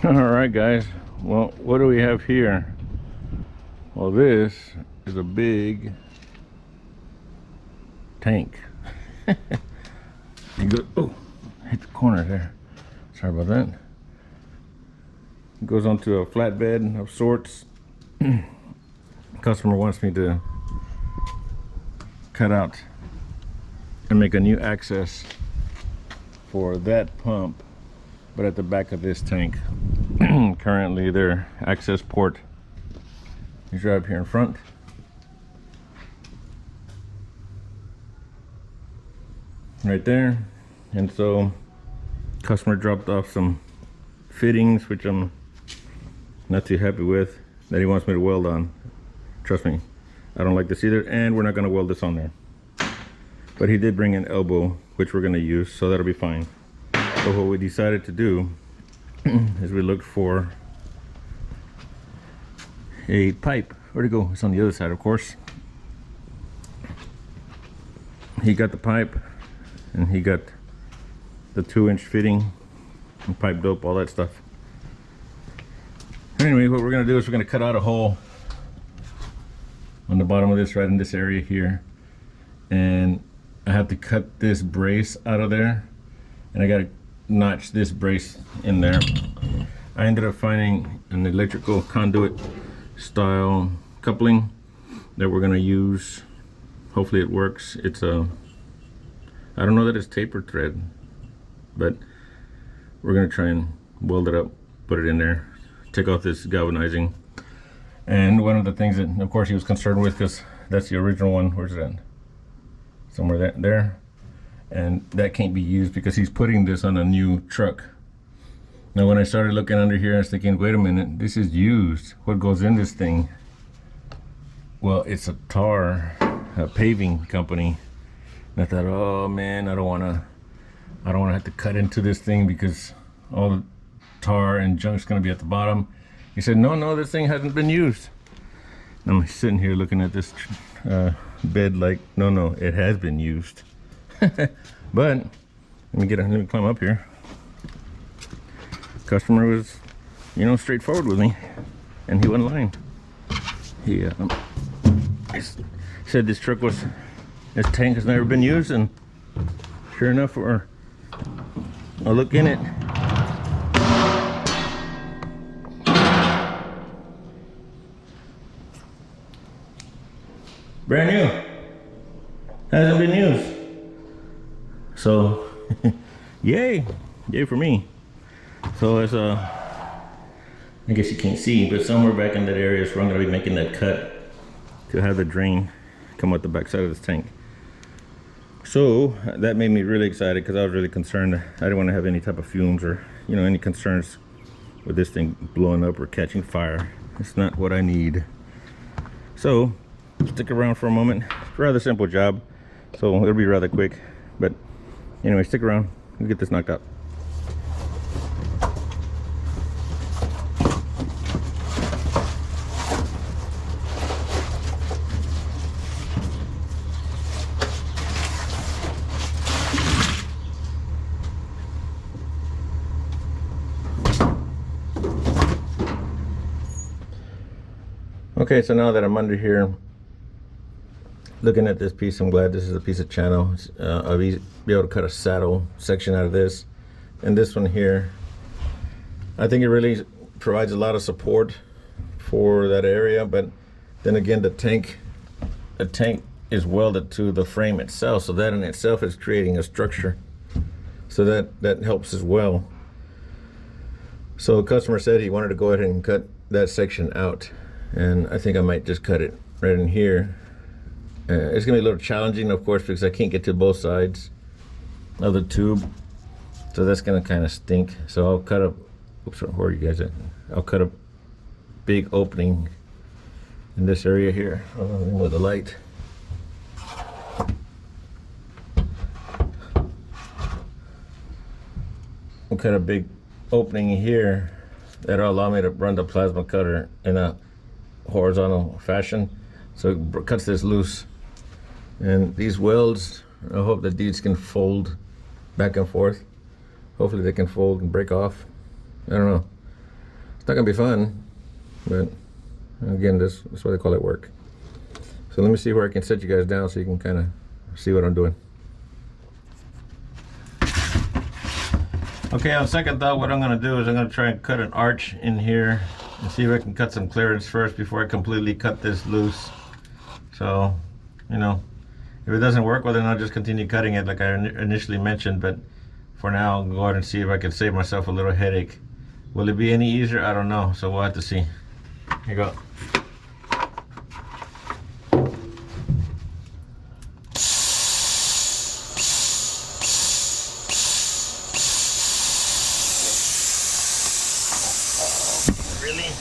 All right, guys. Well, what do we have here? Well, this is a big tank. You go, oh, hit the corner there. Sorry about that. It goes onto a flatbed of sorts. Customer wants me to cut out and make a new access for that pump, but at the back of this tank. Currently their access port is right up here in front. Right there. And so customer dropped off some fittings, which I'm not too happy with, that he wants me to weld on. Trust me, I don't like this either, and we're not going to weld this on there. But he did bring an elbow, which we're going to use, so that'll be fine. So what we decided to do is we looked for a pipe. Where'd it go? It's on the other side, of course. He got the pipe, and he got the 2-inch fitting and pipe dope, all that stuff. Anyway, what we're going to do is we're going to cut out a hole on the bottom of this, right in this area here, and I have to cut this brace out of there, and I got to notch this brace in there. I ended up finding an electrical conduit style coupling that we're going to use. Hopefully it works. It's a, I don't know that it's tapered thread, but we're going to try and weld it up, put it in there, take off this galvanizing. And one of the things that of course he was concerned with, because that's the original one, where's it at? Somewhere there, and that can't be used because he's putting this on a new truck. Now when I started looking under here, I was thinking, wait a minute, this is used. What goes in this thing? Well, it's a tar, a paving company. And I thought, oh man, I don't want to have to cut into this thing because all the tar and junk's going to be at the bottom. He said, no, this thing hasn't been used. And I'm sitting here looking at this bed like, no, it has been used. But let me climb up here. Customer was, straightforward with me, and he wasn't lying. He said this tank has never been used, and sure enough, I'll look in it. Brand new, hasn't been used. So, yay for me. So it's I guess you can't see, but somewhere back in that area is where I'm going to be making that cut to have the drain come out the back side of this tank. So that made me really excited because I was really concerned. I didn't want to have any type of fumes or any concerns with this thing blowing up or catching fire. It's not what I need. So stick around for a moment. It's a rather simple job, so it'll be rather quick, but anyway, stick around. We'll get this knocked out. Okay, so now that I'm under here looking at this piece, I'm glad this is a piece of channel. I'll be able to cut a saddle section out of this. And this one here, I think it really provides a lot of support for that area, but then again, the tank is welded to the frame itself, so that in itself is creating a structure. So that helps as well. So the customer said he wanted to go ahead and cut that section out, and I think I might just cut it right in here. It's gonna be a little challenging, of course, because I can't get to both sides of the tube, so that's gonna kind of stink. So I'll cut up, oops, where are you guys at? I'll cut a big opening in this area here with the light. I'll cut a big opening here that'll allow me to run the plasma cutter in a horizontal fashion, so it cuts this loose. And these welds, I hope that these can fold back and forth. Hopefully they can fold and break off. I don't know. It's not gonna be fun, but again, that's why they call it work. So let me see where I can set you guys down so you can kind of see what I'm doing. Okay, on second thought, what I'm gonna do is I'm gonna try and cut an arch in here and see if I can cut some clearance first before I completely cut this loose. So, you know, if it doesn't work, well then I'll just continue cutting it like I initially mentioned, but for now I'll go ahead and see if I can save myself a little headache. Will it be any easier? I don't know, so we'll have to see. Here you go. Really?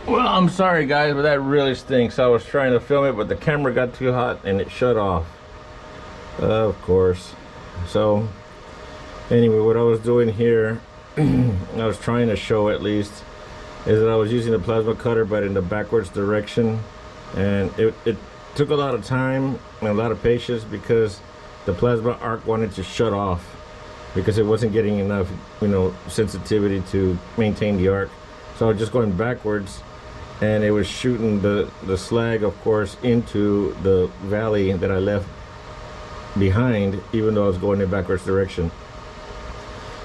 Well, I'm sorry guys, but that really stinks. I was trying to film it, but the camera got too hot and it shut off. Of course. So, anyway, what I was doing here, I was trying to show at least, is that I was using the plasma cutter, but in the backwards direction. And it took a lot of time and a lot of patience because the plasma arc wanted to shut off because it wasn't getting enough, you know, sensitivity to maintain the arc. So I was just going backwards, and it was shooting the slag, of course, into the valley that I left behind, even though I was going in backwards direction.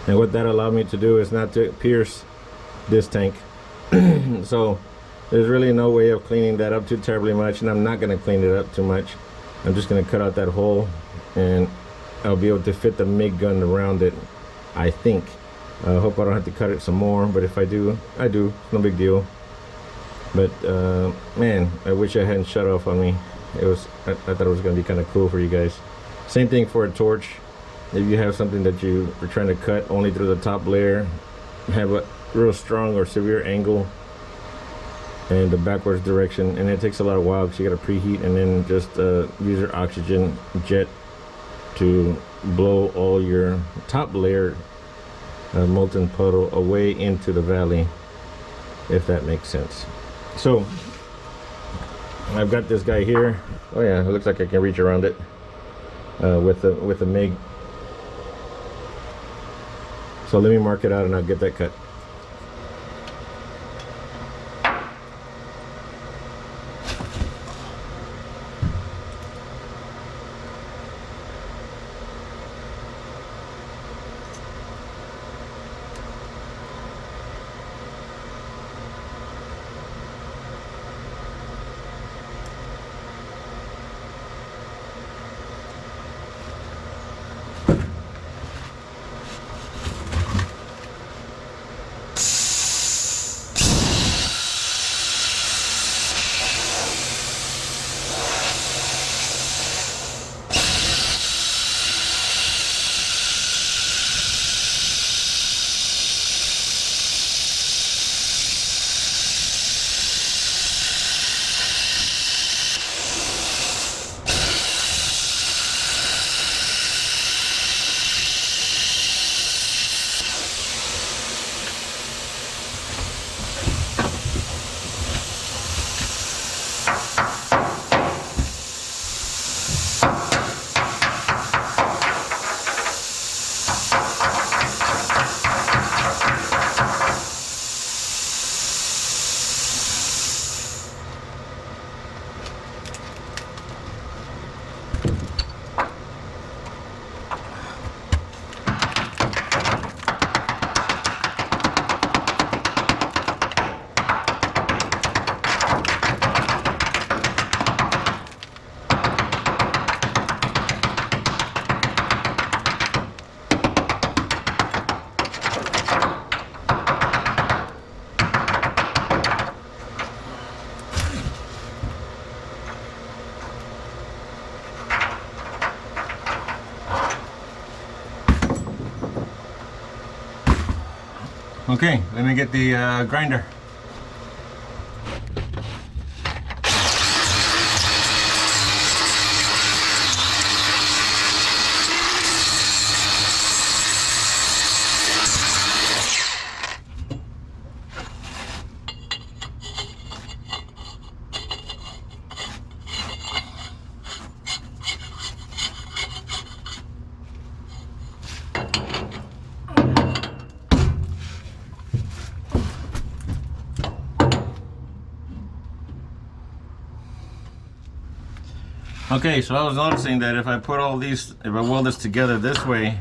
And what that allowed me to do is not to pierce this tank. So there's really no way of cleaning that up too terribly much, and I'm not going to clean it up too much. I'm just going to cut out that hole, and I'll be able to fit the MIG gun around it, I think. I hope I don't have to cut it some more, but if I do, I do. No big deal. But man, I wish I hadn't shut off on me. I thought it was going to be kind of cool for you guys. Same thing for a torch. If you have something that you are trying to cut only through the top layer, have a real strong or severe angle and the backwards direction, and it takes a lot of while because you got to preheat and then just use your oxygen jet to blow all your top layer molten puddle away into the valley, if that makes sense. So I've got this guy here. Oh yeah, it looks like I can reach around it with the MIG. So let me mark it out and I'll get that cut. Okay, let me get the grinder. Okay, so I was noticing that if I put all these, if I weld this together this way,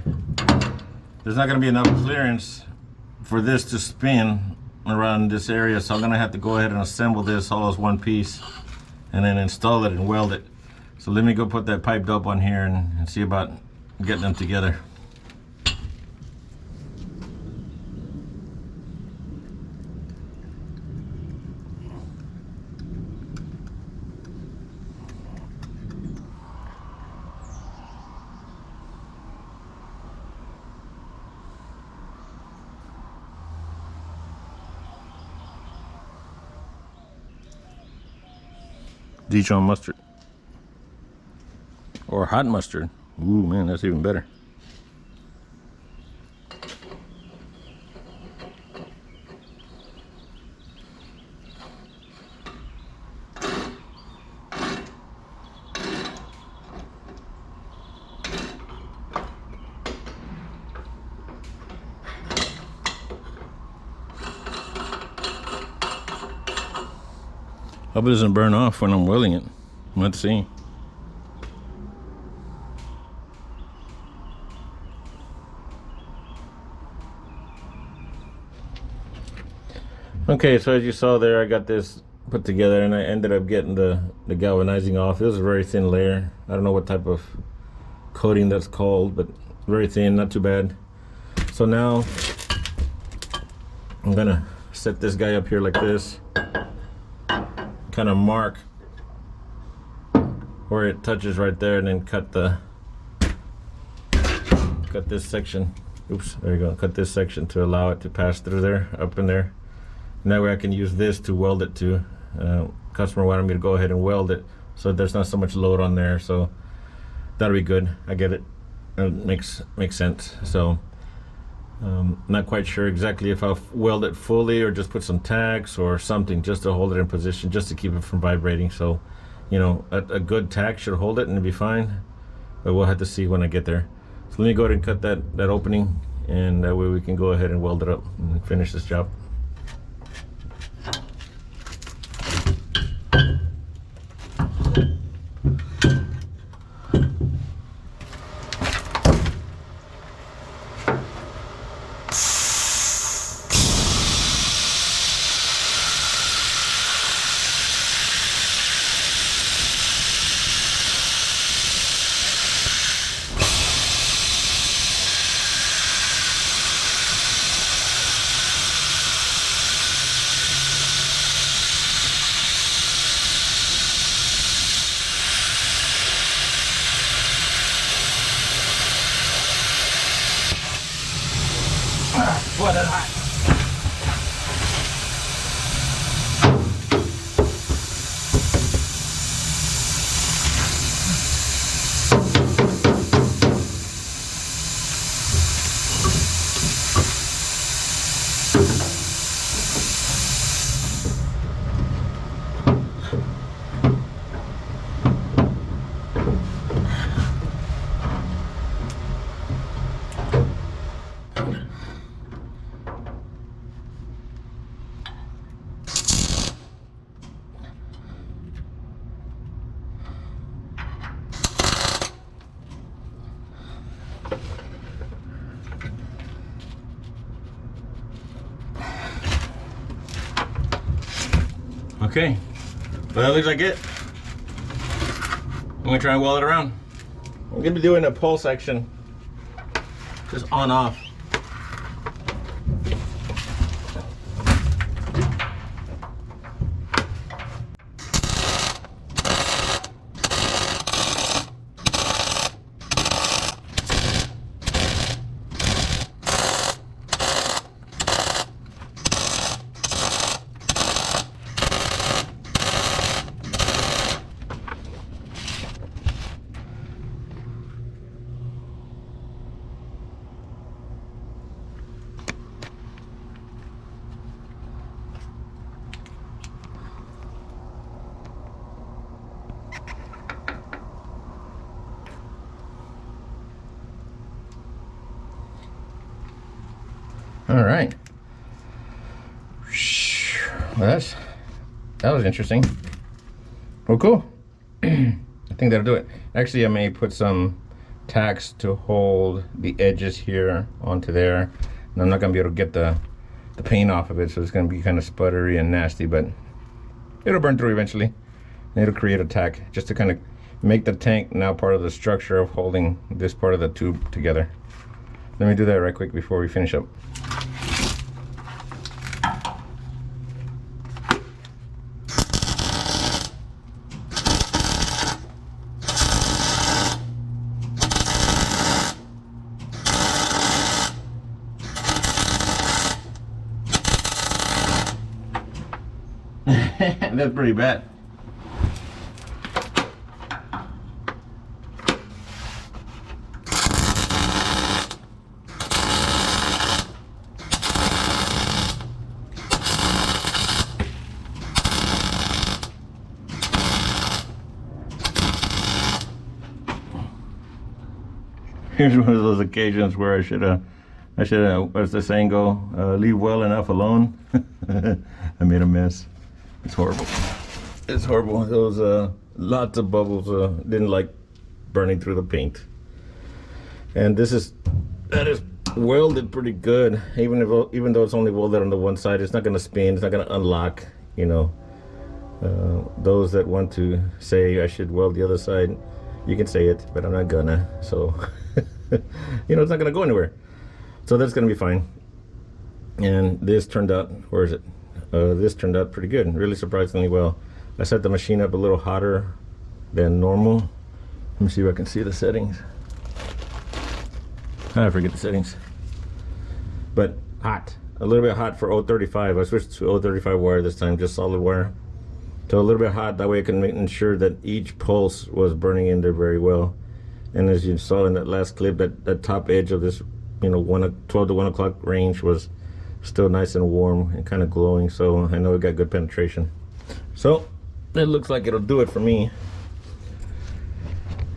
there's not going to be enough clearance for this to spin around this area, so I'm going to have to go ahead and assemble this all as one piece and then install it and weld it. So let me go put that pipe dope on here and see about getting them together. Dijon mustard or hot mustard. Ooh, man, that's even better. Hope it doesn't burn off when I'm welding it. Let's see. Okay, so as you saw there, I got this put together and I ended up getting the galvanizing off. It was a very thin layer. I don't know what type of coating that's called, but very thin, not too bad. So now I'm gonna set this guy up here like this, kind of mark where it touches right there, and then cut this section. Oops, there you go. Cut this section to allow it to pass through there, up in there. And that way I can use this to weld it to. Customer wanted me to go ahead and weld it so there's not so much load on there, so that'll be good. I get it. It makes sense. So not quite sure exactly if I'll weld it fully or just put some tacks or something just to hold it in position, just to keep it from vibrating. So, you know, a good tack should hold it and it'll be fine, but we'll have to see when I get there. So let me go ahead and cut that opening, and that way we can go ahead and weld it up and finish this job. Boy, that's hot. Okay, well, that looks like it. I'm gonna try and weld it around. I'm gonna be doing a pull section, just on off. All right. Well, that was interesting. Well, cool. I think that'll do it. Actually, I may put some tacks to hold the edges here onto there. And I'm not gonna be able to get the paint off of it, so it's gonna be kind of sputtery and nasty, but it'll burn through eventually. And it'll create a tack just to kind of make the tank now part of the structure of holding this part of the tube together. Let me do that right quick before we finish up. That's pretty bad. Here's one of those occasions where I should have, what's the saying go, leave well enough alone. I made a mess. It's horrible. It's horrible. Those lots of bubbles. Didn't like burning through the paint. And that is welded pretty good. Even though it's only welded on the one side, it's not going to spin. It's not going to unlock. You know, those that want to say I should weld the other side, you can say it, but I'm not gonna. So, you know, it's not going to go anywhere. So that's going to be fine. And this turned out. Where is it? This turned out pretty good, really surprisingly well. I set the machine up a little hotter than normal. Let me see if I can see the settings. I forget the settings. But hot, a little bit hot for 035. I switched to 035 wire this time, just solid wire. So a little bit hot, that way I can ensure that each pulse was burning in there very well. And as you saw in that last clip, that top edge of this, you know, 12 to 1 o'clock range was still nice and warm and kind of glowing, so I know it got good penetration. So it looks like it'll do it for me.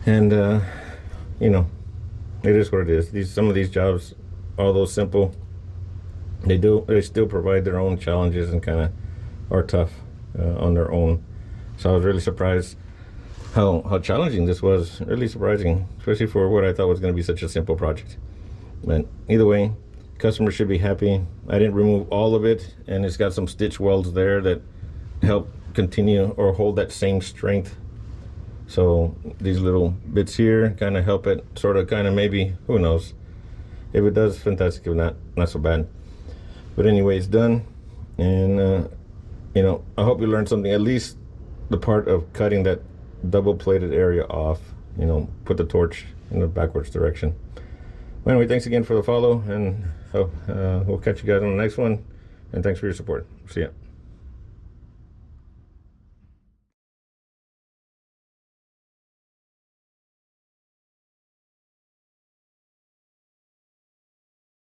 And you know, it is what it is. Some of these jobs, although simple, they still provide their own challenges and kind of are tough on their own. So I was really surprised how challenging this was. Really surprising, especially for what I thought was going to be such a simple project. But either way, customer should be happy. I didn't remove all of it, and it's got some stitch welds there that help continue or hold that same strength. So these little bits here kind of help it, sort of, kind of, maybe, who knows. If it does, fantastic. If not, not so bad. But anyway, it's done. And you know, I hope you learned something, at least the part of cutting that double plated area off. You know, put the torch in the backwards direction. Well, anyway, thanks again for the follow, and we'll catch you guys on the next one, and thanks for your support. See ya.